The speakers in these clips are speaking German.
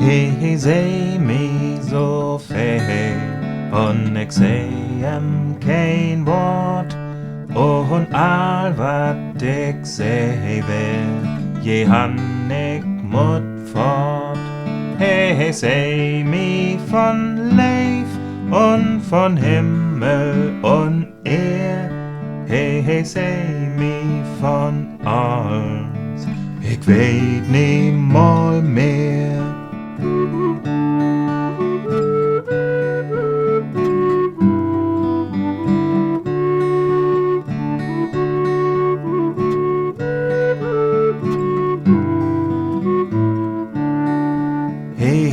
He seh mi so veel, und ik seh kein Wort. Und all wat ik seh will, je han ik mut fort. He seh mi von Leif und von Himmel und He seh mi von alles, ich weet niemals mehr.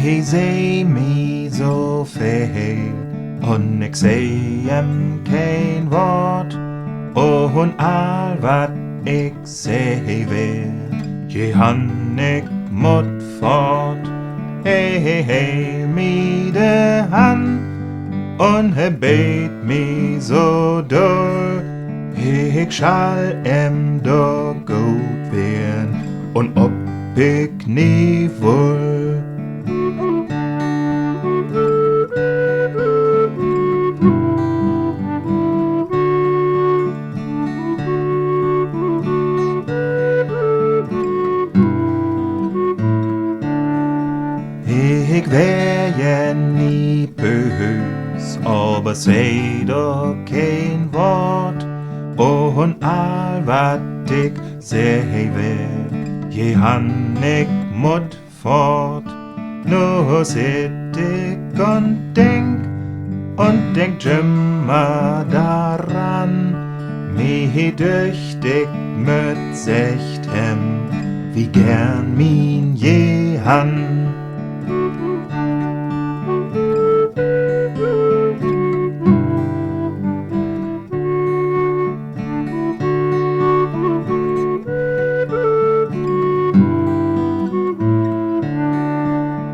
He seh mi so veel, und ik seh kein Wort. Und all wat ik seh will, je han ik mut fort. He mi de Hand, und he bet mi so doll. Ich schall do gut werden, und ob ich nie wohl. Ich wär ja nie bös, aber seh doch kein Wort. Und all wat ich seh will, je han ich mut fort. Nur sit ich und denk immer daran, mi düchtig mit sechtem, wie gern min je han.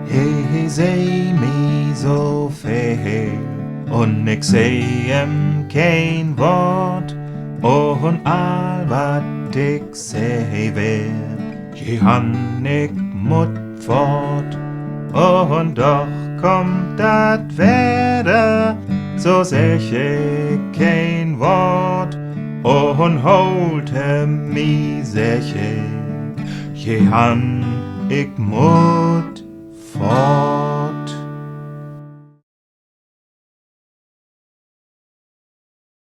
He seh mi so veel, und ik seh kein Wort. Und all wat ik seh will, je han ik mut fort. Und doch kommt dat Wetter, so seh ich kein Wort. Und holte mi seh ich, je han ik mut